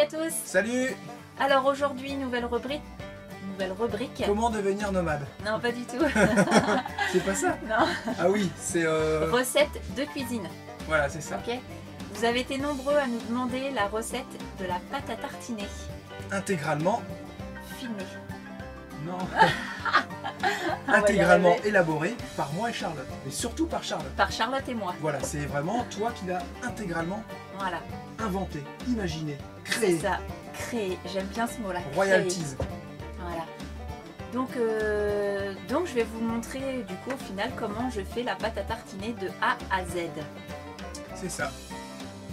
à tous. Salut. Alors aujourd'hui, nouvelle rubrique. Comment devenir nomade? Non, pas du tout. C'est pas ça? Non. Ah oui, c'est... Recette de cuisine. Voilà, c'est ça. Ok. Vous avez été nombreux à nous demander la recette de la pâte à tartiner. Intégralement... Filmée. Non. On va y Intégralement arriver. élaboré par moi et Charlotte. Mais surtout par Charlotte. Par Charlotte et moi. Voilà, c'est vraiment toi qui l'as intégralement Voilà. inventé, imaginé, C'est créé. ça. Créer. J'aime bien ce mot-là. Royalties. Créer. Voilà. Donc je vais vous montrer du coup au final comment je fais la pâte à tartiner de A à Z. C'est ça.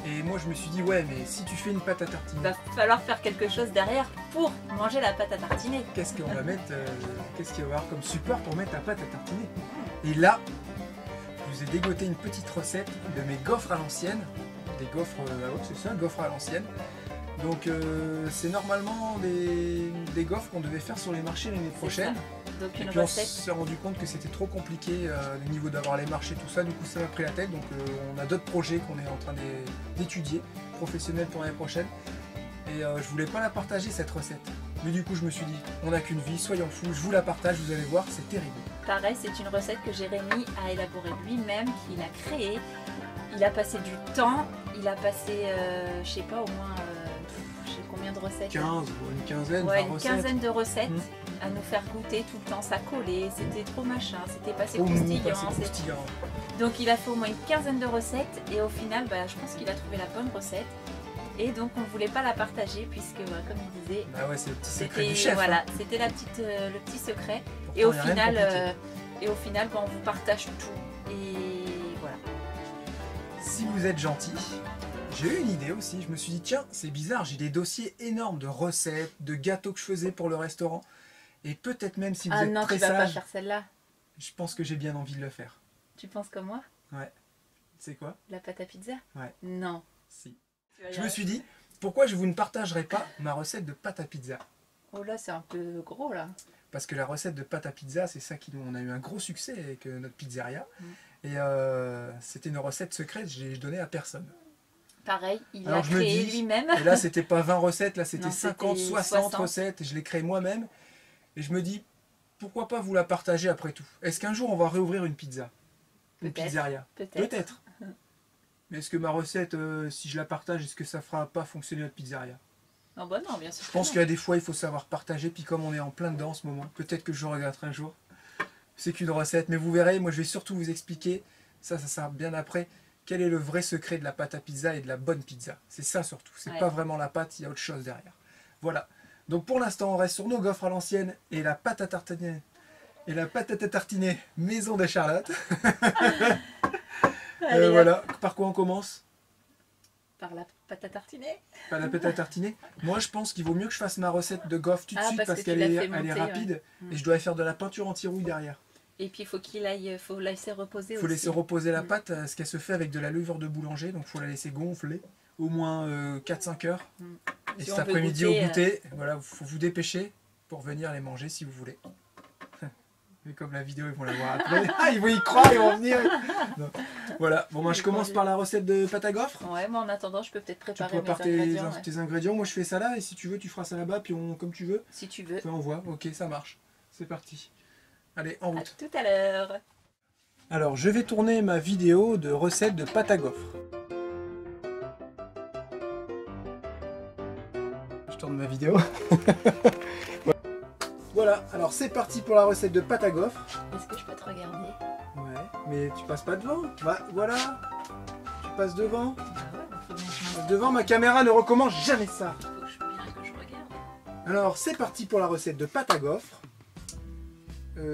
Et moi je me suis dit, ouais, mais si tu fais une pâte à Il tartiner, va falloir faire quelque chose derrière pour manger la pâte à tartiner. qu'est-ce qu'on va mettre, qu'est-ce qu'il va y avoir comme support pour mettre ta pâte à tartiner? Et là, je vous ai dégoté une petite recette de mes gaufres à l'ancienne. Des gaufres, c'est ça, gaufres à l'ancienne. Donc c'est normalement des gaufres qu'on devait faire sur les marchés l'année prochaine. Donc Et une puis on recette. s'est rendu compte que c'était trop compliqué au niveau d'avoir les marchés, tout ça. Du coup ça m'a pris la tête. Donc on a d'autres projets qu'on est en train d'étudier, professionnels pour l'année prochaine. Et je voulais pas la partager cette recette. Mais du coup je me suis dit, on n'a qu'une vie, soyons fous, je vous la partage, vous allez voir, c'est terrible. Pareil, c'est une recette que Jérémy a élaborée lui-même, qu'il a créée. Il a passé du temps, il a passé, je sais pas, au moins, je sais combien de recettes. 15 ou une quinzaine, Ouais, 20 une recettes. quinzaine de recettes Mmh. à nous faire goûter tout le temps. Ça collait, c'était trop machin, c'était passé Oh, croustillant. c'est croustillant. Donc il a fait au moins une quinzaine de recettes et au final, je pense qu'il a trouvé la bonne recette. Et donc on voulait pas la partager puisque, comme il disait, Bah ouais, c'est le petit secret du c'était chef. voilà, Hein. c'était le petit secret. Pourtant, Et au y a rien de final, compliqué. on vous partage tout. Et voilà. Si vous êtes gentil, j'ai eu une idée aussi. Je me suis dit, tiens, c'est bizarre, j'ai des dossiers énormes de recettes, de gâteaux que je faisais pour le restaurant. Et peut-être même si vous Ah êtes non, très tu vas pas sage, faire celle-là. je pense que j'ai bien envie de le faire. Tu penses comme moi? Ouais. C'est quoi? La pâte à pizza? Ouais. Non. Si. Tu vas y Je me arriver. suis dit, pourquoi je vous ne partagerai pas ma recette de pâte à pizza? Oh là, c'est un peu gros là. Parce que la recette de pâte à pizza, c'est ça qui nous... On a eu un gros succès avec notre pizzeria. Et c'était une recette secrète, je l'ai donnée à personne. Pareil, il Alors, l'a je me créé dis- lui-même. Et là, c'était pas 20 recettes, là, c'était Non, 50, c'était 60 60. recettes. Je l'ai créé moi-même. Et je me dis, pourquoi pas vous la partager après tout? Est-ce qu'un jour, on va réouvrir une pizza? Une Peut-être. pizzeria? Peut-être. Peut-être. Mais est-ce que ma recette, si je la partage, est-ce que ça fera pas fonctionner notre pizzeria? Oh bah non, bien sûr. Je pense qu'il y a des fois, il faut savoir partager. Puis comme on est en plein dedans en ce moment, peut-être que je regretterai un jour. C'est qu'une recette. Mais vous verrez, moi, je vais surtout vous expliquer, ça sera bien après, quel est le vrai secret de la pâte à pizza et de la bonne pizza. C'est ça surtout. C'est Ouais. pas vraiment la pâte, il y a autre chose derrière. Voilà. Donc pour l'instant, on reste sur nos gaufres à l'ancienne et la pâte à tartiner. Et la pâte à tartiner maison de Charlotte. Allez, hop. Voilà. Par quoi on commence? Par la pâte à tartiner. Pas la pâte à tartiner. Moi, je pense qu'il vaut mieux que je fasse ma recette de gaufres tout de suite parce que tu qu'elle l'as est, fait elle est monter, rapide ouais. et je dois faire de la peinture anti-rouille derrière. Et puis il faut laisser reposer Il aussi. faut laisser reposer la pâte, ce qu'elle se fait avec de la levure de boulanger, donc il faut la laisser gonfler au moins 4-5 heures. Et Si cet on veut après-midi goûter, au goûter, voilà, il faut vous dépêcher pour venir les manger si vous voulez. Mais comme la vidéo, ils vont la voir après. Ah, ils vont y croire, ils vont venir. Non. Voilà, bon, moi je commence par la recette de pâte à gaufres. Ouais, moi en attendant, je peux peut-être Tu préparer mes prépares ingrédients. Ouais. tes ingrédients, moi je fais ça là, et si tu veux, tu feras ça là-bas, puis comme tu veux. Si tu veux. Enfin, on voit, ok, ça marche. C'est parti. Allez, en À route. tout à l'heure. Alors, je vais tourner ma vidéo de recette de pâte à gaufres. Je tourne ma vidéo. Voilà, alors c'est parti pour la recette de pâte à gaufres. Est-ce que je peux te regarder? Ouais, mais tu passes pas devant. Voilà, tu passes devant. Ah ouais, faut bien que je me- Devant, ma caméra ne recommence jamais ça. faut que je regarde. Alors, c'est parti pour la recette de pâte à gaufres.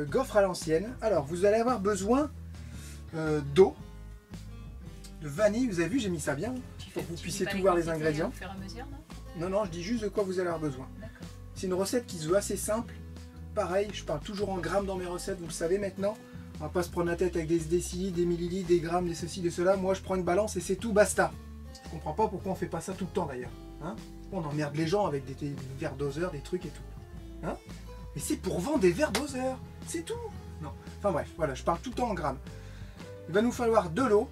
Gaufres à l'ancienne. Alors, vous allez avoir besoin d'eau, de vanille. Vous avez vu, j'ai mis ça bien. Pour que vous puissiez tout voir les ingrédients. Au fur et à mesure, non? Non, je dis juste de quoi vous allez avoir besoin. D'accord. C'est une recette qui se veut assez simple. Pareil, je parle toujours en grammes dans mes recettes, vous le savez maintenant. On va pas se prendre la tête avec des décilitres, des millilitres, des grammes, des ceci, des cela. Moi, je prends une balance et c'est tout, basta. Je comprends pas pourquoi on fait pas ça tout le temps d'ailleurs. Hein, on emmerde les gens avec des verres doseurs, des trucs et tout. Hein, mais c'est pour vendre des verres doseurs, c'est tout. Non. Enfin bref, voilà, je parle tout le temps en grammes. Il va nous falloir de l'eau.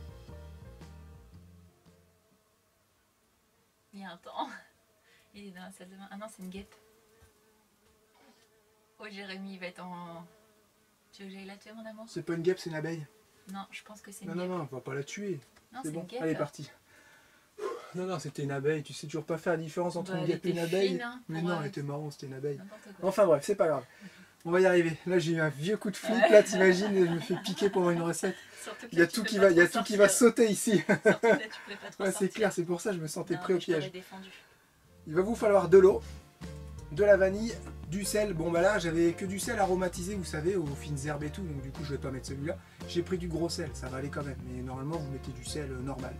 Il y a un temps. Il est dans la salle de bain. Ah non, c'est une guêpe. Oh, Jérémy, il va être en... Tu veux que j'aille la tuer, mon amour? C'est pas une guêpe, c'est une abeille. Non, je pense que c'est une Non, guêpe. non, non, on va pas la tuer. Non, C'est bon, une guêpe. elle est partie. Non, non, c'était une abeille. Tu sais toujours pas faire la différence entre Bah, une elle guêpe et une était abeille. fine, hein. Mais Ouais. non, elle était marron, c'était une abeille. N'importe quoi. Enfin bref, c'est pas grave. On va y arriver. Là, j'ai eu un vieux coup de flip. Là, t'imagines, je me fais piquer pendant une recette. Surtout que Il y a là, tu tout peux qui pas va, il y a trop tout qui va sortir. sauter ici. Surtout que là, tu pouvais pas trop Ouais, c'est sortir. clair, c'est pour ça que je me sentais Non, prêt au mais je t'aurais piège. défendu. Il va vous falloir de l'eau, de la vanille, du sel. Bon bah là j'avais que du sel aromatisé, vous savez, aux fines herbes et tout, donc du coup je vais pas mettre celui-là. J'ai pris du gros sel, ça va aller quand même, mais normalement vous mettez du sel normal.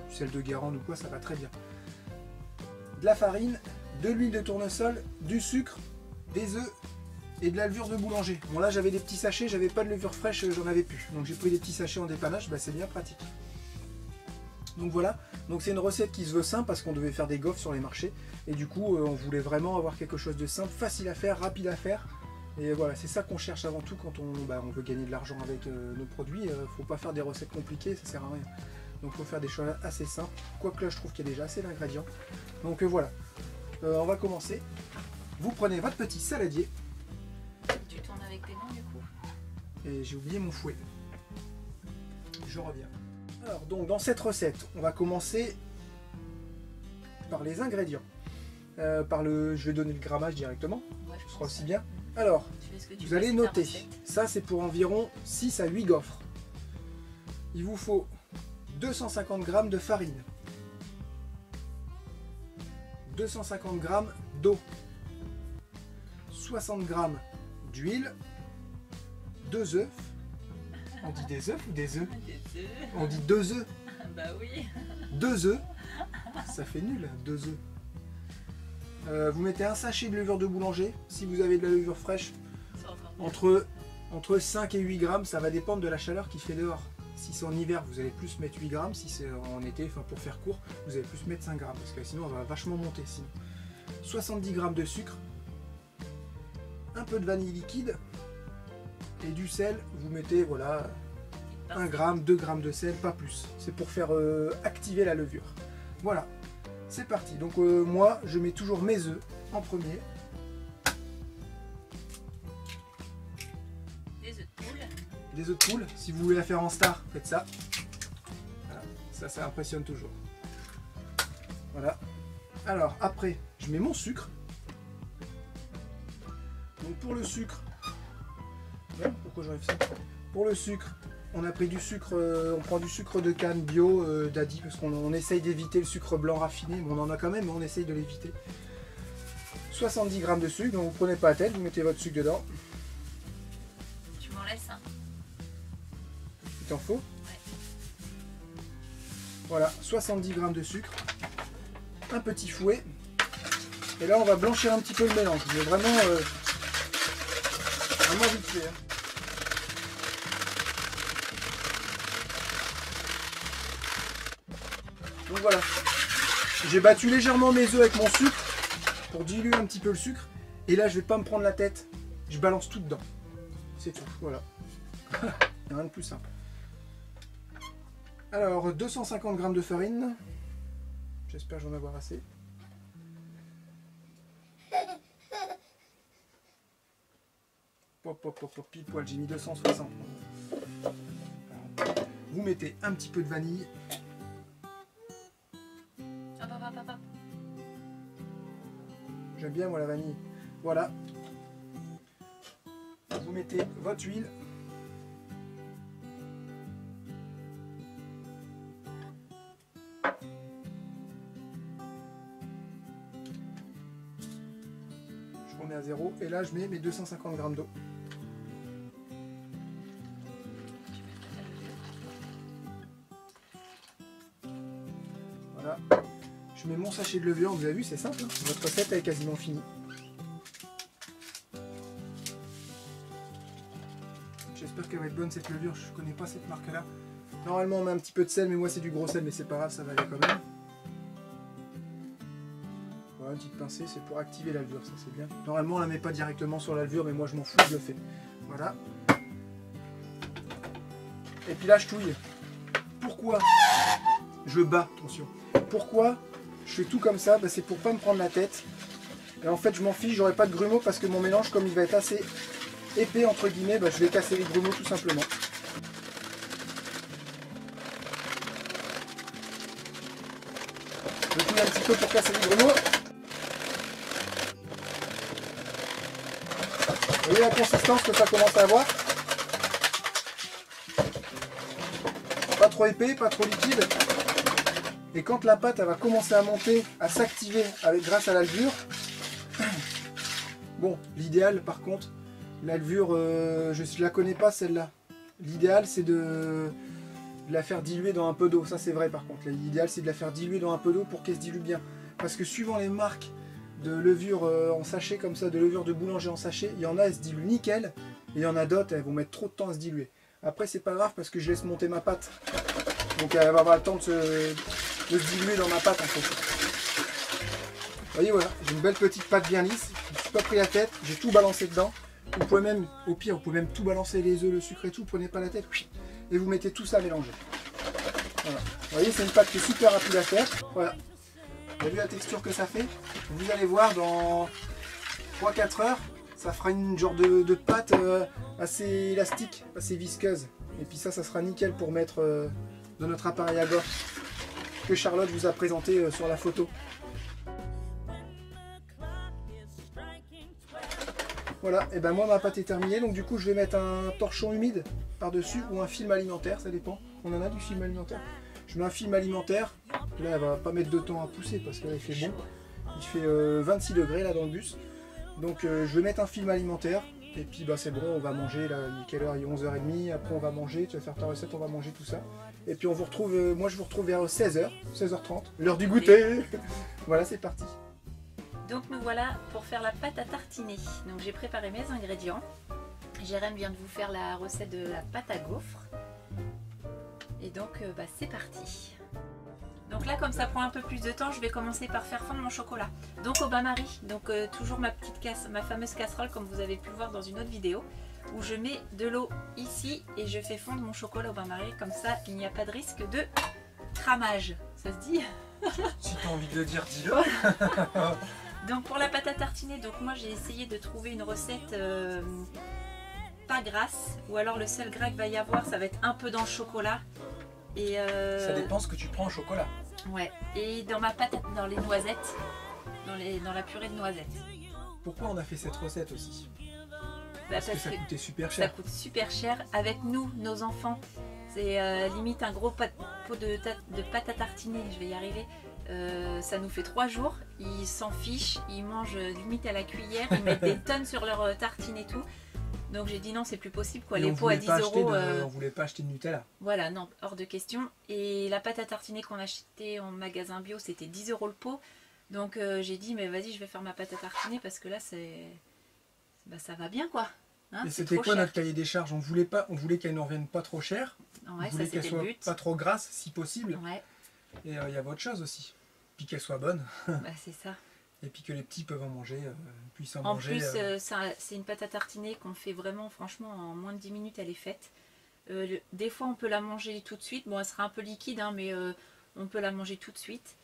Du sel de Guérande ou quoi, ça va très bien. De la farine, de l'huile de tournesol, du sucre, des œufs et de la levure de boulanger. Bon là j'avais des petits sachets, j'avais pas de levure fraîche, j'en avais plus. Donc j'ai pris des petits sachets en dépannage, bah, c'est bien pratique. Donc voilà, donc c'est une recette qui se veut simple parce qu'on devait faire des gaufres sur les marchés. Et du coup, on voulait vraiment avoir quelque chose de simple, facile à faire, rapide à faire. Et voilà, c'est ça qu'on cherche avant tout quand on veut gagner de l'argent avec nos produits. Faut pas faire des recettes compliquées, ça sert à rien. Donc faut faire des choses assez simples. Quoique là, je trouve qu'il y a déjà assez d'ingrédients. Donc voilà, on va commencer. Vous prenez votre petit saladier. Tu tournes avec tes mains du coup. Et j'ai oublié mon fouet. Je reviens. Alors donc dans cette recette, on va commencer par les ingrédients. Je vais donner le grammage directement, Ouais, ce sera aussi bien. Alors, Tu fais ce que tu vous veux, allez c'est ta noter, recette. ça c'est pour environ 6 à 8 gaufres. Il vous faut 250 g de farine, 250 g d'eau, 60 g d'huile, 2 œufs. On dit des œufs ou des œufs? Des œufs. On dit 2 œufs. Bah oui. 2 œufs. Ça fait nul, 2 œufs. Vous mettez un sachet de levure de boulanger. Si vous avez de la levure fraîche, C'est encore mieux. entre 5 et 8 grammes, ça va dépendre de la chaleur qu'il fait dehors. Si c'est en hiver, vous allez plus mettre 8 grammes. Si c'est en été, enfin pour faire court, vous allez plus mettre 5 grammes. Parce que sinon, on va vachement monter. Sinon. 70 grammes de sucre, un peu de vanille liquide et du sel. Vous mettez, voilà, 1 gramme, 2 grammes de sel, pas plus. C'est pour faire activer la levure. Voilà, c'est parti. Donc moi, je mets toujours mes œufs en premier. Des œufs de poule. Des œufs de poule. Si vous voulez la faire en star, faites ça. Voilà. Ça impressionne toujours. Voilà. Alors après, je mets mon sucre. Donc pour le sucre, merde, pourquoi j'enlève ça? Pour le sucre, on a pris du sucre, on prend du sucre de canne bio d'Adi parce qu'on essaye d'éviter le sucre blanc raffiné. Bon, on en a quand même, mais on essaye de l'éviter. 70 g de sucre, donc vous prenez pas la tête, vous mettez votre sucre dedans. Tu m'en laisses un. Il t'en faut? Ouais. Voilà, 70 g de sucre, un petit fouet. Et là, on va blanchir un petit peu le mélange. Mais vraiment vite fait. Hein. Donc voilà, j'ai battu légèrement mes œufs avec mon sucre pour diluer un petit peu le sucre. Et là, je vais pas me prendre la tête, je balance tout dedans. C'est tout, voilà. Il n'y a rien de plus simple. Alors, 250 g de farine. J'espère que j'en avoir assez. Pile poil, j'ai mis 260. Vous mettez un petit peu de vanille. Hop, hop, hop, hop. J'aime bien moi la vanille. Voilà. Vous mettez votre huile. Je remets à 0 et là je mets mes 250 g d'eau. Voilà. Je mets mon sachet de levure, vous avez vu, c'est simple. Hein. Votre recette est quasiment finie. J'espère qu'elle va être bonne cette levure, je connais pas cette marque là. Normalement on met un petit peu de sel, mais moi c'est du gros sel, mais c'est pas grave, ça va aller quand même. Voilà, une petite pincée, c'est pour activer la levure, ça c'est bien. Normalement on la met pas directement sur la levure, mais moi je m'en fous, je le fais. Voilà. Et puis là je touille. Pourquoi je bats, attention. Pourquoi Je fais tout comme ça, bah, c'est pour pas me prendre la tête. Et en fait je m'en fiche, j'aurai pas de grumeaux parce que mon mélange comme il va être assez épais entre guillemets, bah, je vais casser les grumeaux tout simplement. Je touille un petit peu pour casser les grumeaux. Vous voyez la consistance que ça commence à avoir? Pas trop épais, pas trop liquide. Et quand la pâte elle va commencer à monter, à s'activer grâce à la levure, bon, l'idéal par contre, la levure, je ne la connais pas celle-là. L'idéal c'est de la faire diluer dans un peu d'eau, ça c'est vrai par contre. L'idéal c'est de la faire diluer dans un peu d'eau pour qu'elle se dilue bien. Parce que suivant les marques de levure en sachet comme ça, de levure de boulanger en sachet, il y en a elles se diluent nickel, et il y en a d'autres elles vont mettre trop de temps à se diluer. Après c'est pas grave parce que je laisse monter ma pâte. Donc elle va avoir le temps de se diluer dans ma pâte en fait. Vous voyez voilà, j'ai une belle petite pâte bien lisse, je ne suis pas pris la tête, j'ai tout balancé dedans. Vous pouvez même, au pire, vous pouvez même tout balancer, les œufs, le sucre et tout, prenez pas la tête, et vous mettez tout ça à mélanger. Voilà. Vous voyez, c'est une pâte qui est super rapide à faire. Voilà. Vous avez vu la texture que ça fait? Vous allez voir dans 3-4 heures, ça fera une genre de pâte assez élastique, assez visqueuse. Et puis ça sera nickel pour mettre dans notre appareil à gaufres que Charlotte vous a présenté sur la photo. Voilà, et ben moi ma pâte est terminée, donc du coup je vais mettre un torchon humide par-dessus ou un film alimentaire, ça dépend. On en a du film alimentaire. Je mets un film alimentaire, là elle va pas mettre de temps à pousser parce que là il fait bon. Il fait 26 degrés là dans le bus. Donc je vais mettre un film alimentaire et puis bah c'est bon, on va manger là, il est quelle heure? Il est 11h30, après on va manger, tu vas faire ta recette, on va manger tout ça. Et puis on vous retrouve, moi je vous retrouve vers 16h, 16h30, l'heure du goûter. Voilà, c'est parti. Donc nous voilà pour faire la pâte à tartiner. Donc j'ai préparé mes ingrédients. Jérém vient de vous faire la recette de la pâte à gaufres. Et donc c'est parti. Donc là comme ça prend un peu plus de temps, je vais commencer par faire fondre mon chocolat. Donc au bain-marie, donc toujours ma fameuse casserole comme vous avez pu le voir dans une autre vidéo, où je mets de l'eau ici et je fais fondre mon chocolat au bain-marie. Comme ça il n'y a pas de risque de cramage. Ça se dit? Si tu as envie de le dire, dis-le. Donc pour la pâte à tartiner, donc moi j'ai essayé de trouver une recette pas grasse, ou alors le seul gras qu'il va y avoir ça va être un peu dans le chocolat. Et ça dépend ce que tu prends au chocolat. Ouais, et dans ma pâte, dans les noisettes, dans la purée de noisettes. Pourquoi on a fait cette recette aussi? Parce que ça coûtait super cher. Ça coûte super cher. Avec nous, nos enfants, c'est limite un gros pot de pâte à tartiner, je vais y arriver. Ça nous fait 3 jours, ils s'en fichent, ils mangent limite à la cuillère, ils mettent des tonnes sur leur tartine et tout. Donc j'ai dit non, c'est plus possible quoi, les pots à 10 euros. On voulait pas acheter de Nutella. Voilà, non, hors de question. Et la pâte à tartiner qu'on achetait en magasin bio, c'était 10 euros le pot. Donc j'ai dit mais vas-y, je vais faire ma pâte à tartiner parce que là ça va bien quoi. Hein, et c'était quoi notre cahier des charges? On voulait qu'elle ne revienne pas trop chère. Ouais, on voulait qu'elle soit pas trop grasse si possible. Ouais. Et il y a autre chose aussi. Puis qu'elle soit bonne. Bah, c'est ça. Et puis que les petits peuvent en manger, puissent en En manger. plus, c'est une pâte à tartiner qu'on fait vraiment, franchement, en moins de 10 minutes, elle est faite. Des fois, on peut la manger tout de suite. Bon, elle sera un peu liquide, hein, mais on peut la manger tout de suite.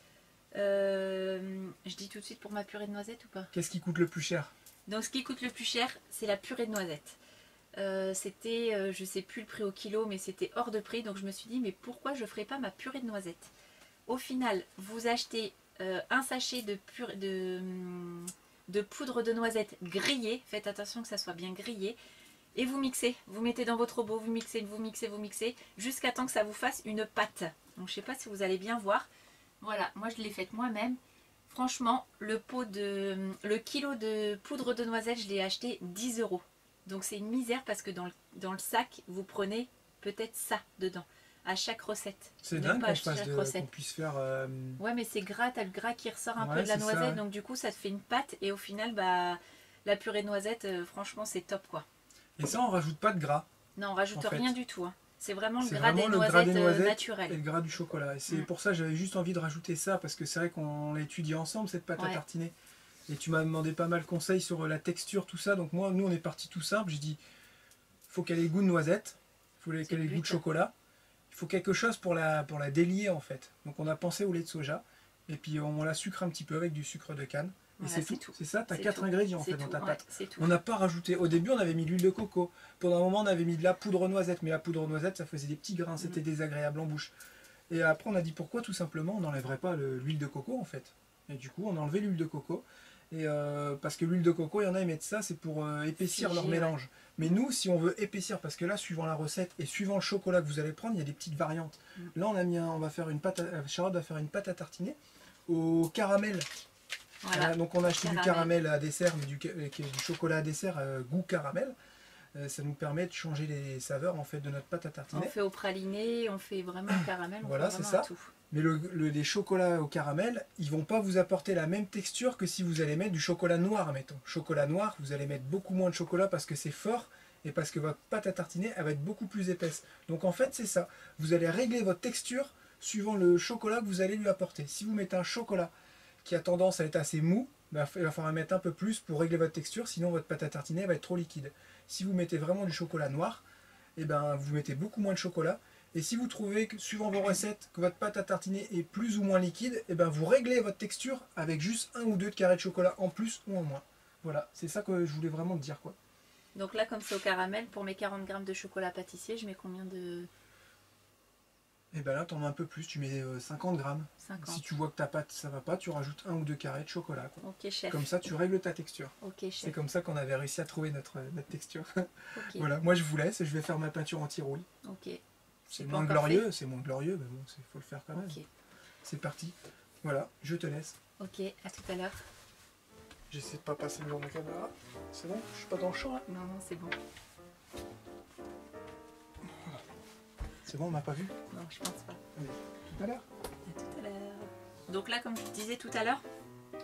Je dis tout de suite pour ma purée de noisettes ou pas? Qu'est-ce qui coûte le plus cher? Donc, ce qui coûte le plus cher, c'est la purée de noisettes. C'était, je sais plus le prix au kilo, mais c'était hors de prix. Donc, je me suis dit, mais pourquoi je ne ferais pas ma purée de noisettes? Au final, vous achetez un sachet de poudre de noisettes grillée. Faites attention que ça soit bien grillé. Et vous mixez. Vous mettez dans votre robot, vous mixez, jusqu'à temps que ça vous fasse une pâte. Donc, je ne sais pas si vous allez bien voir. Voilà, moi je l'ai faite moi-même. Franchement, le kilo de poudre de noisettes, je l'ai acheté 10 euros. Donc c'est une misère parce que dans le sac, vous prenez peut-être ça dedans. À chaque recette. C'est dingue qu'on puisse faire... Ouais, mais c'est gras, t'as le gras qui ressort un peu de la noisette, ça, ouais. Donc du coup ça te fait une pâte et au final, la purée de noisette, franchement c'est top quoi. Et ça, on rajoute pas de gras? Non, on rajoute rien du tout. Hein. C'est vraiment le gras des noisettes naturel. Et le gras du chocolat. Et c'est pour ça que j'avais juste envie de rajouter ça, parce que c'est vrai qu'on l'a étudié ensemble, cette pâte à tartiner. Et tu m'as demandé pas mal de conseils sur la texture, tout ça. Donc nous on est parti tout simple. J'ai dit, il faut qu'elle ait le goût de noisette, il faut qu'elle ait le goût de chocolat. Il faut quelque chose pour la délier en fait. Donc on a pensé au lait de soja. Et puis on la sucre un petit peu avec du sucre de canne. Et Voilà, c'est tout. C'est ça, tu as C'est 4 tout. ingrédients en C'est fait dans tout, ta ouais, pâte. c'est tout. On n'a pas rajouté. Au début, on avait mis l'huile de coco. Pendant un moment, on avait mis de la poudre noisette. Mais la poudre noisette, ça faisait des petits grains. C'était désagréable en bouche. Et après, on a dit pourquoi tout simplement on n'enlèverait pas l'huile de coco en fait. Et du coup, on a enlevé l'huile de coco. Et parce que l'huile de coco, il y en a, ils mettent ça, c'est pour épaissir Figer, leur mélange. Mais nous, si on veut épaissir, parce que là, suivant la recette et suivant le chocolat que vous allez prendre, il y a des petites variantes. Là, on va faire une pâte à, Charlotte va faire une pâte à tartiner au caramel. Voilà. Donc on a acheté du caramel à dessert, mais du chocolat à dessert goût caramel. Ça nous permet de changer les saveurs en fait de notre pâte à tartiner. On fait au praliné, on fait vraiment au caramel, on voilà, fait c'est vraiment ça. tout. Mais les chocolats au caramel, ils vont pas vous apporter la même texture que si vous allez mettre du chocolat noir, mettons. Chocolat noir, vous allez mettre beaucoup moins de chocolat parce que c'est fort et parce que votre pâte à tartiner, elle va être beaucoup plus épaisse. Donc en fait, c'est ça. Vous allez régler votre texture suivant le chocolat que vous allez lui apporter. Si vous mettez un chocolat qui a tendance à être assez mou, bah, il va falloir mettre un peu plus pour régler votre texture, sinon votre pâte à tartiner va être trop liquide. Si vous mettez vraiment du chocolat noir, et ben, vous mettez beaucoup moins de chocolat. Et si vous trouvez que, suivant vos recettes, que votre pâte à tartiner est plus ou moins liquide, et ben, vous réglez votre texture avec juste 1 ou 2 carrés de chocolat en plus ou en moins. Voilà, c'est ça que je voulais vraiment te dire, quoi. Donc là, comme c'est au caramel, pour mes 40 grammes de chocolat pâtissier, je mets combien de... Et ben là, tu en mets un peu plus, tu mets 50 grammes. 50. Si tu vois que ta pâte, ça va pas, tu rajoutes 1 ou 2 carrés de chocolat, quoi. Ok, chef. Comme ça, tu règles ta texture. Ok, chef. C'est comme ça qu'on avait réussi à trouver notre texture. Ok. Voilà, moi je vous laisse, je vais faire ma peinture anti-rouille. Ok. C'est moins glorieux, mais bon, il faut le faire quand même. Ok. C'est parti. Voilà, je te laisse. Ok, à tout à l'heure. J'essaie de pas passer devant ma caméra. C'est bon? Je suis pas dans le champ là? Non, non, c'est bon. C'est bon, on m'a pas vu? Non, je pense pas. Allez, tout à l'heure. À tout à l'heure. Donc là, comme je disais tout à l'heure,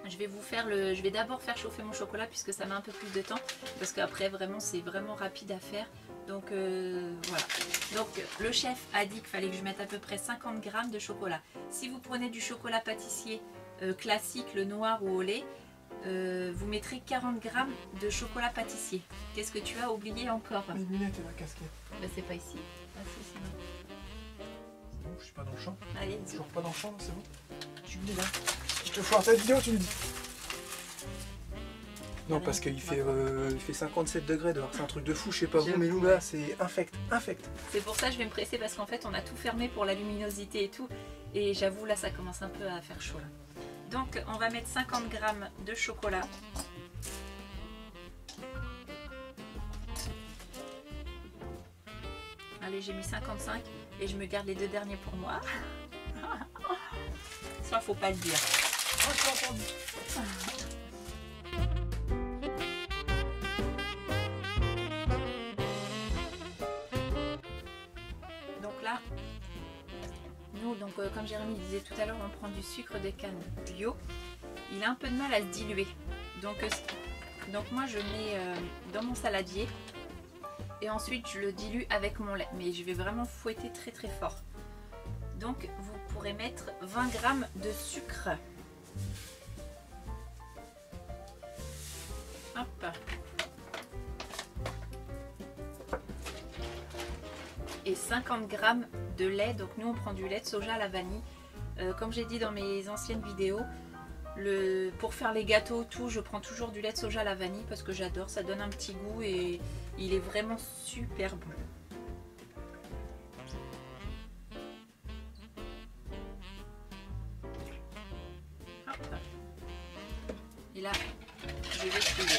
je vais d'abord faire chauffer mon chocolat puisque ça met un peu plus de temps. Parce qu'après, vraiment, c'est vraiment rapide à faire. Donc voilà. Donc le chef a dit qu'il fallait que je mette à peu près 50 grammes de chocolat. Si vous prenez du chocolat pâtissier classique, le noir ou au lait, vous mettrez 40 grammes de chocolat pâtissier. Qu'est-ce que tu as oublié encore? Mes lunettes et ma casquette. Ben, c'est pas ici. Ah, si, C'est bon, je suis pas dans le champ. allez, Toujours pas dans le champ, c'est bon? Tu me dis là. Je te ferai cette vidéo, tu me dis. Non, parce qu'il fait 57 degrés dehors, c'est un truc de fou, je sais pas vous, mais nous là, c'est infect. c'est pour ça que je vais me presser parce qu'en fait on a tout fermé pour la luminosité et tout. Et j'avoue là ça commence un peu à faire chaud là. Donc on va mettre 50 grammes de chocolat. Allez, j'ai mis 55 et je me garde les 2 derniers pour moi. Ça faut pas le dire. Oh, je t'ai entendu. Donc là, nous, donc, comme Jérémy disait tout à l'heure, on prend du sucre de canne bio. Il a un peu de mal à se diluer. Donc moi, je mets dans mon saladier et ensuite je le dilue avec mon lait. Mais je vais vraiment fouetter très très fort. Donc vous pourrez mettre 20 grammes de sucre. Hop. Et 50 grammes de lait. Donc nous on prend du lait de soja à la vanille. Comme j'ai dit dans mes anciennes vidéos, pour faire les gâteaux, tout, je prends toujours du lait de soja à la vanille parce que j'adore, ça donne un petit goût et il est vraiment super bon. Hop. Et là, je vais fouiller.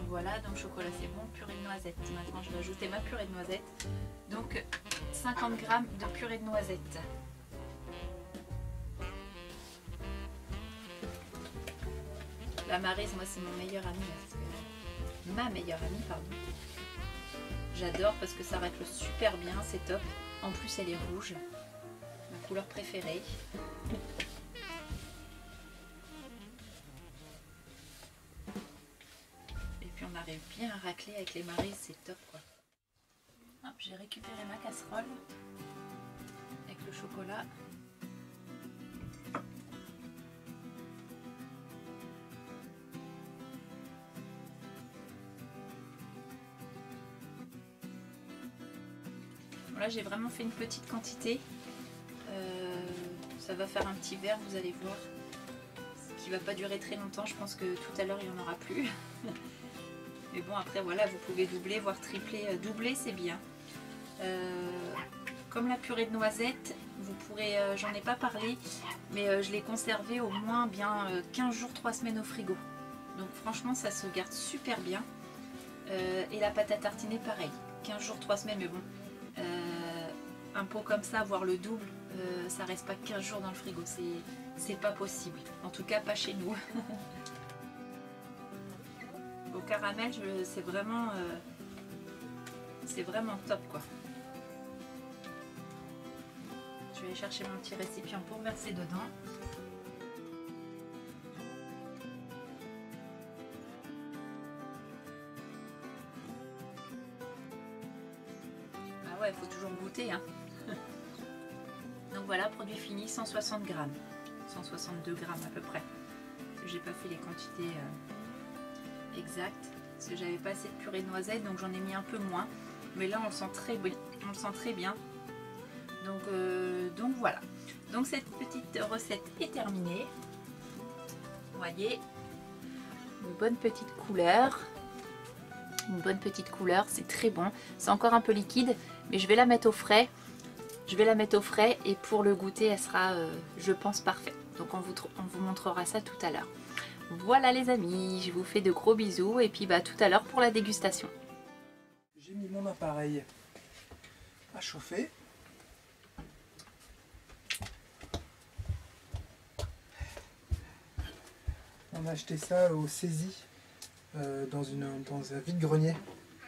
Voilà, donc chocolat c'est bon, purée de noisettes. Maintenant je vais ajouter ma purée de noisettes. Donc 50 grammes de purée de noisettes. La Maryse, moi c'est mon meilleur ami. Ma meilleure amie, pardon. J'adore parce que ça racle super bien, c'est top. En plus elle est rouge, ma couleur préférée. On arrive bien à racler avec les Maryse, c'est top quoi. J'ai récupéré ma casserole avec le chocolat. Là j'ai vraiment fait une petite quantité. Ça va faire un petit verre, vous allez voir. Qui va pas durer très longtemps, je pense que tout à l'heure il n'y en aura plus. Mais bon, après voilà, vous pouvez doubler, voire tripler. Doubler c'est bien. Comme la purée de noisettes, vous pourrez, j'en ai pas parlé, mais je l'ai conservée au moins bien 15 jours, 3 semaines au frigo. Donc franchement ça se garde super bien. Et la pâte à tartiner pareil, 15 jours, 3 semaines, mais bon, un pot comme ça, voire le double, ça reste pas 15 jours dans le frigo, c'est pas possible. En tout cas pas chez nous. Au caramel, c'est vraiment top quoi. Je vais aller chercher mon petit récipient pour verser dedans. Ah ouais, il faut toujours goûter hein. Donc voilà, produit fini, 160 grammes. 162 grammes à peu près. J'ai pas fait les quantités exactes. Parce que j'avais pas assez de purée de noisettes, donc j'en ai mis un peu moins. Mais là on le sent très bien. On le sent très bien. Donc voilà. Donc cette petite recette est terminée. Vous voyez, une bonne petite couleur. Une bonne petite couleur, c'est très bon. C'est encore un peu liquide, mais je vais la mettre au frais. Je vais la mettre au frais et pour le goûter, elle sera, je pense, parfaite. Donc on vous montrera ça tout à l'heure. Voilà les amis, je vous fais de gros bisous et puis bah, tout à l'heure pour la dégustation. J'ai mis mon appareil à chauffer. On a acheté ça au Saisie dans un vide-grenier.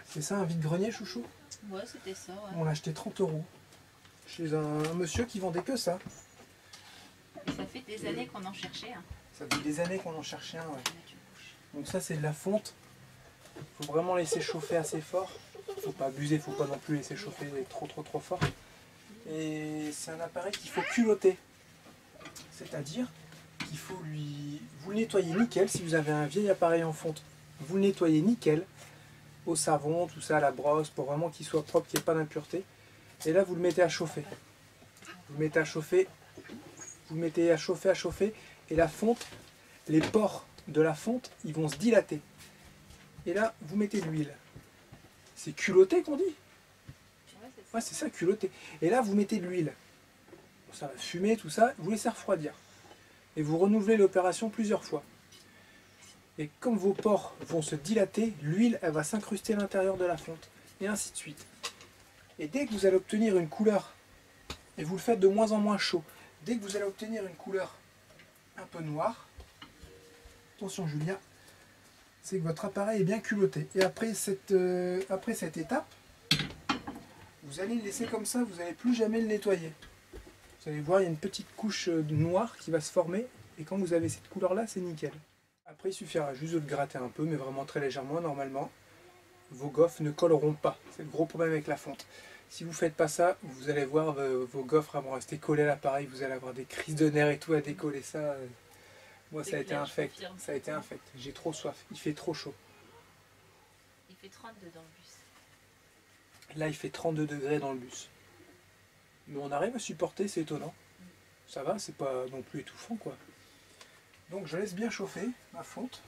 C'est ça un vide-grenier, chouchou? Ouais, c'était ça. Ouais. On l'a acheté 30 € chez un monsieur qui vendait que ça. Et ça fait des années qu'on en cherchait. Hein. Ça fait des années qu'on en cherchait un, ouais. Donc ça c'est de la fonte. Il faut vraiment laisser chauffer assez fort. Il faut pas abuser, il faut pas non plus laisser chauffer trop fort. Et c'est un appareil qu'il faut culotter. C'est-à-dire qu'il faut vous le nettoyer nickel. Si vous avez un vieil appareil en fonte, vous le nettoyez nickel au savon, tout ça, à la brosse, pour vraiment qu'il soit propre, qu'il n'y ait pas d'impureté. Et là vous le mettez à chauffer. Vous le mettez à chauffer. Vous le mettez à chauffer. Et la fonte, les pores de la fonte, ils vont se dilater. Et là, vous mettez de l'huile. C'est culotté qu'on dit? Ouais, c'est ça, culotté. Et là, vous mettez de l'huile. Ça va fumer, tout ça. Vous laissez refroidir. Et vous renouvelez l'opération plusieurs fois. Et comme vos pores vont se dilater, l'huile, elle va s'incruster à l'intérieur de la fonte. Et ainsi de suite. Et dès que vous allez obtenir une couleur, et vous le faites de moins en moins chaud, dès que vous allez obtenir une couleur un peu noire, attention Julia, c'est que votre appareil est bien culotté. Et après cette étape, vous allez le laisser comme ça, vous n'allez plus jamais le nettoyer. Vous allez voir, il y a une petite couche noire qui va se former, et quand vous avez cette couleur-là, c'est nickel. Après, il suffira juste de le gratter un peu, mais vraiment très légèrement, normalement. Vos gaufres ne colleront pas. C'est le gros problème avec la fonte. Si vous ne faites pas ça, vous allez voir vos gaufres vont rester collées à l'appareil, vous allez avoir des crises de nerfs et tout à décoller ça. Moi, ça a été infect. Ça a été infect. J'ai trop soif. Il fait trop chaud. Il fait 32 dans le bus. Là, il fait 32 degrés dans le bus. Mais on arrive à supporter, c'est étonnant. Ça va, c'est pas non plus étouffant, quoi. Donc, je laisse bien chauffer ma fonte.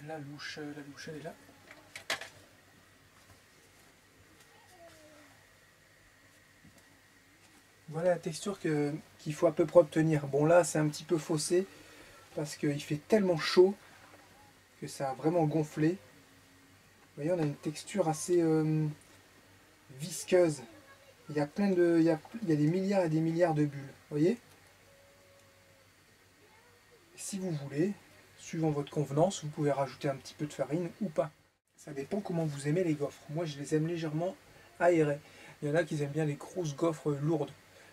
La louche elle est là. Voilà la texture qu'il faut à peu près obtenir. Bon là c'est un petit peu faussé parce qu'il fait tellement chaud que ça a vraiment gonflé. Vous voyez, on a une texture assez visqueuse. Il y a il y a des milliards et des milliards de bulles. Vous voyez? Si vous voulez, suivant votre convenance, vous pouvez rajouter un petit peu de farine ou pas. Ça dépend comment vous aimez les gaufres. Moi je les aime légèrement aérées. Il y en a qui aiment bien les grosses gaufres lourdes.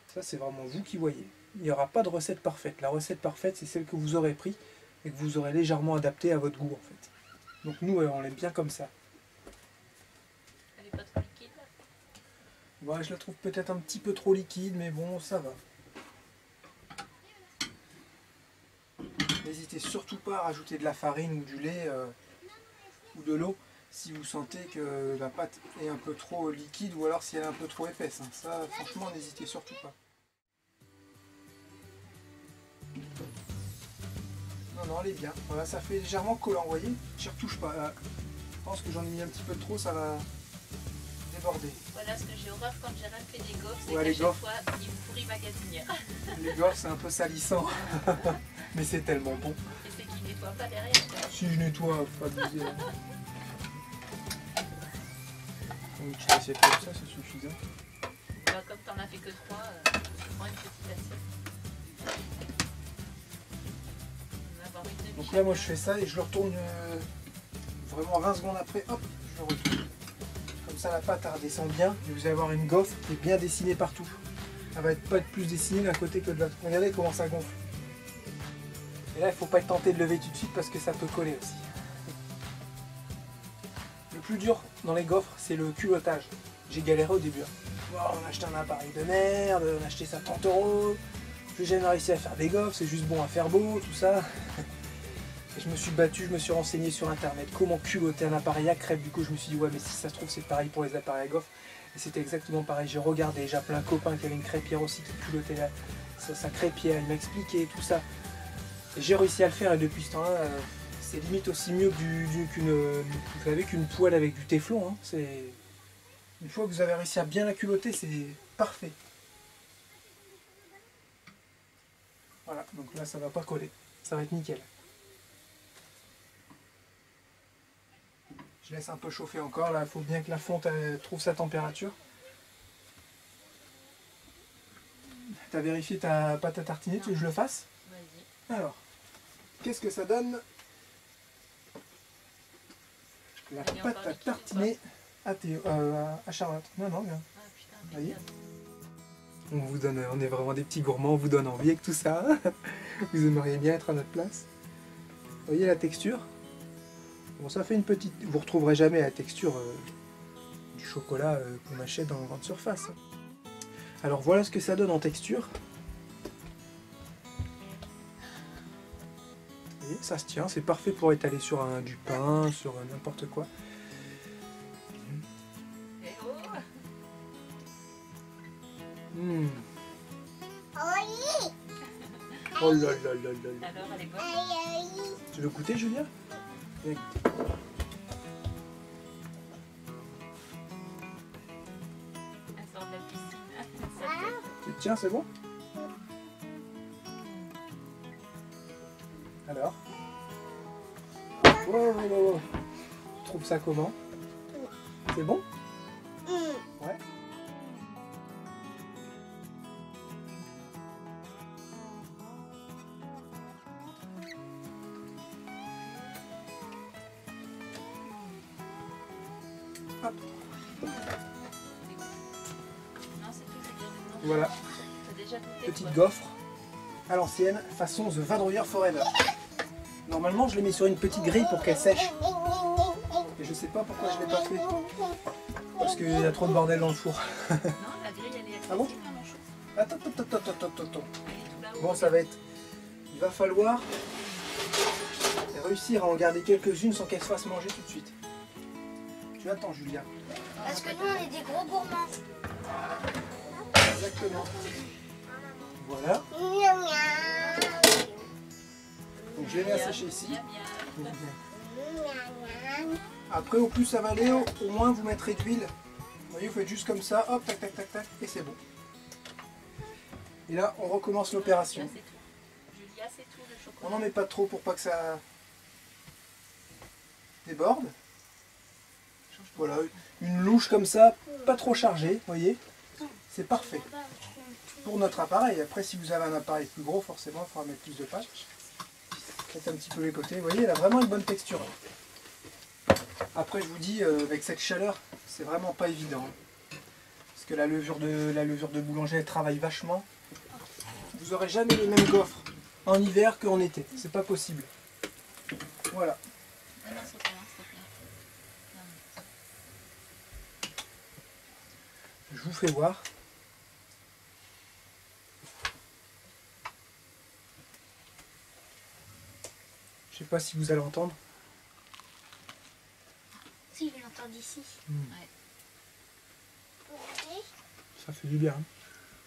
Ça c'est vraiment vous qui voyez. Il n'y aura pas de recette parfaite. La recette parfaite c'est celle que vous aurez pris et que vous aurez légèrement adaptée à votre goût en fait. Donc nous on l'aime bien comme ça. Elle n'est pas trop liquide là? Ouais, je la trouve peut-être un petit peu trop liquide mais bon ça va. surtout pas à rajouter de la farine ou du lait ou de l'eau si vous sentez que la pâte est un peu trop liquide ou alors si elle est un peu trop épaisse. Hein. Ça, franchement, n'hésitez surtout pas. Non, non, elle est bien. Voilà, ça fait légèrement collant, vous voyez. Je ne retouche pas. Là. Je pense que j'en ai mis un petit peu trop, ça va déborder. Voilà ce que j'ai horreur quand j'ai fait des gaufres, c'est Ouais, qu'à les chaque fois, il me pourrit ma gazinière. Les gaufres, c'est un peu salissant. Mais c'est tellement bon. Et c'est qu'il nettoie pas derrière. Si je nettoie, faut pas abuser. Une petite assiette comme ça, c'est suffisant. Bah, comme t'en as fait que 3, tu prends une petite assiette. On va avoir une demi-chaque. Donc là, moi, je fais ça et je le retourne vraiment 20 secondes après. Hop, je le retourne. Comme ça, la pâte elle redescend bien et vous allez avoir une gaufre qui est bien dessinée partout. Elle va pas être plus dessinée d'un côté que de l'autre. Regardez comment ça gonfle. Et là, il ne faut pas être tenté de lever tout de suite parce que ça peut coller aussi. Le plus dur dans les gaufres, c'est le culottage. J'ai galéré au début. Oh, on a acheté un appareil de merde, on a acheté ça 30 €. J'ai jamais réussi à faire des gaufres, c'est juste bon à faire beau, tout ça. Et je me suis battu, je me suis renseigné sur internet comment culotter un appareil à crêpes. Du coup, je me suis dit, ouais, mais si ça se trouve, c'est pareil pour les appareils à gaufres. Et c'était exactement pareil. J'ai regardé, j'ai appelé un copain qui avait une crêpière aussi qui culottait sa crêpière. Il m'a expliqué tout ça. Et j'ai réussi à le faire et depuis ce temps-là, c'est limite aussi mieux qu'une poêle avec du téflon. Hein. Une fois que vous avez réussi à bien la culotter, c'est parfait. Voilà, donc là ça va pas coller, ça va être nickel. Je laisse un peu chauffer encore, là il faut bien que la fonte trouve sa température. Tu as vérifié ta pâte à tartiner, tu veux que je le fasse? Vas-y. Alors, qu'est-ce que ça donne? La pâte à tartiner à Charlotte. Non, non, bien. Ah putain, Vous voyez, on est vraiment des petits gourmands, on vous donne envie avec tout ça. Vous aimeriez bien être à notre place. Vous voyez la texture? Bon, ça fait une petite... Vous ne retrouverez jamais la texture du chocolat qu'on achète dans la grande surface. Alors voilà ce que ça donne en texture. Vous voyez, ça se tient, c'est parfait pour étaler sur du pain, sur n'importe quoi. Eh oh. Mmh. Oh là là là là là. Alors, elle est bonne. Tu veux goûter, Julia? Viens goûter. Elle sort de la piscine. Tiens, c'est bon? Alors? Oh. Tu trouves ça comment? C'est bon? Ouais. Hop. Non, c'est tout, c'est bien. Non, Voilà, t'as déjà goûté, petite toi. gaufre à l'ancienne, façon The Vadrouilleur Forever. Normalement, je les mets sur une petite grille pour qu'elles sèchent. Et je sais pas pourquoi je l'ai pas fait. Parce qu'il y a trop de bordel dans le four. Non, la grille, elle est accessible, Ah bon? mon chou. Attends. Elle est tout là-haut. Bon, ça va être... Il va falloir réussir à en garder quelques-unes sans qu'elles se fassent manger tout de suite. Tu attends, Julia. Parce que nous, on est des gros gourmands. Exactement. Voilà. Donc je les mets à sécher ici. Miam, miam. Après, au plus ça va aller, au moins vous mettrez de l'huile. Vous voyez, vous faites juste comme ça, hop, tac, tac, tac, tac, et c'est bon. Et là, on recommence l'opération. Là, c'est tout. Julia, c'est tout le chocolat. On n'en met pas trop pour pas que ça déborde. Voilà, une louche comme ça, pas trop chargée, vous voyez. C'est parfait. Pour notre appareil. Après, si vous avez un appareil plus gros, forcément, il faudra mettre plus de pâte. Faites un petit peu les côtés. Vous voyez, elle a vraiment une bonne texture. Après, je vous dis, avec cette chaleur, c'est vraiment pas évident. Parce que la levure de boulanger, elle travaille vachement. Vous n'aurez jamais les mêmes gaufres en hiver qu'en été. C'est pas possible. Voilà. Ah non, c'est pas là, c'est pas là. Je vous fais voir. pas si vous allez entendre. Si, je l'entends d'ici. Ça fait du bien. Hein.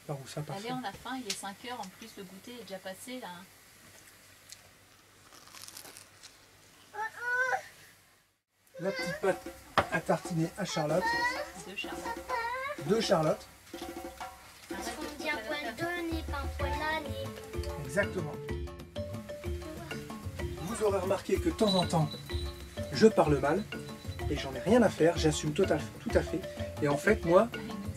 Par où ça passe. Allez, on a faim, il est 5 h, en plus le goûter est déjà passé là. La petite pâte à tartiner à Charlotte. De Charlotte. De Charlotte. Parce qu'on dit un poil de nez, pas un poil à nez. Exactement. Vous aurez remarqué que de temps en temps, je parle mal. Et j'en ai rien à faire, j'assume tout à fait. Et en fait, moi,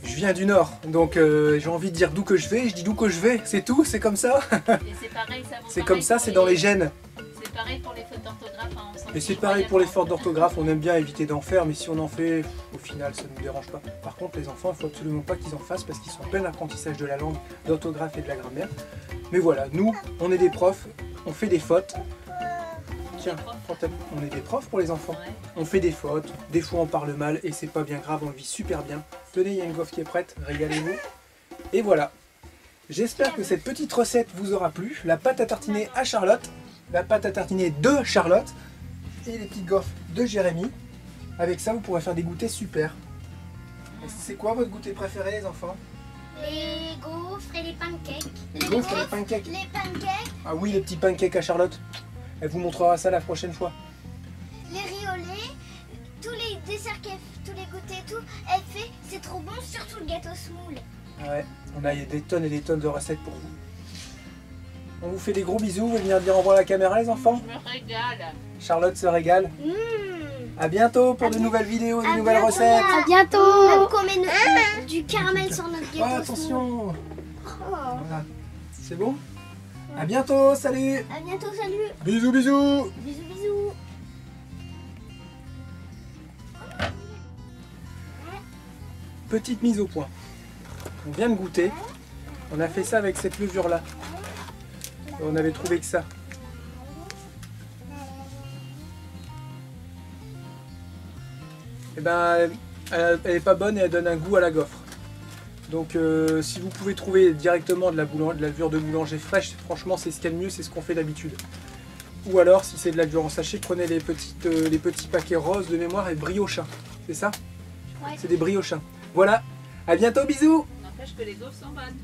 je viens du Nord. Donc j'ai envie de dire d'où que je vais, je dis d'où que je vais. C'est tout, c'est comme ça. Et c'est pareil, ça vaut C'est pareil comme ça, pour c'est dans les gènes. C'est pareil pour les fautes d'orthographe. Hein, on s'en Et c'est fiche pareil pour les royalement. fautes d'orthographe, on aime bien éviter d'en faire, mais si on en fait, au final, ça ne nous dérange pas. Par contre, les enfants, il ne faut absolument pas qu'ils en fassent parce qu'ils sont en plein apprentissage de la langue, d'orthographe et de la grammaire. Mais voilà, nous, on est des profs, on fait des fautes. Tiens, on est des profs pour les enfants. Ouais. On fait des fautes, des fois on parle mal et c'est pas bien grave, on le vit super bien. Tenez, il y a une gaufre qui est prête, régalez-vous. Et voilà. J'espère que cette petite recette vous aura plu. La pâte à tartiner à Charlotte, la pâte à tartiner de Charlotte et les petites gaufres de Jérémy. Avec ça, vous pourrez faire des goûters super. C'est quoi votre goûter préféré, les enfants? Les gaufres et les pancakes. Les gaufres et les pancakes. Les pancakes, Ah oui, les petits pancakes à Charlotte. Elle vous montrera ça la prochaine fois. les riolets, tous les desserts qu'elle tous les goûters et tout, elle fait, c'est trop bon, surtout le gâteau semoule. Ah ouais, on a des tonnes et des tonnes de recettes pour vous. On vous fait des gros bisous, vous voulez venir dire au revoir à la caméra, les enfants? Je me régale. Charlotte se régale. À bientôt pour de nouvelles vidéos, de nouvelles recettes. À bientôt. Même qu'on met du caramel sur notre Oh, gâteau semoule. attention. Oh. Voilà. C'est bon? À bientôt, salut. À bientôt, salut. Bisous, bisous. Bisous, bisous. Petite mise au point. On vient de goûter. On a fait ça avec cette levure là. On avait trouvé que ça. Et ben, elle est pas bonne et elle donne un goût à la gaufre. Donc si vous pouvez trouver directement de la levure de boulanger fraîche, franchement c'est ce qu'il y a de mieux, c'est ce qu'on fait d'habitude. Ou alors si c'est de la levure en sachet, prenez les petits paquets roses de mémoire et briochins. C'est ça? Ouais. C'est des briochins. Voilà, à bientôt, bisous. N'empêche que les gaufres sont bonnes.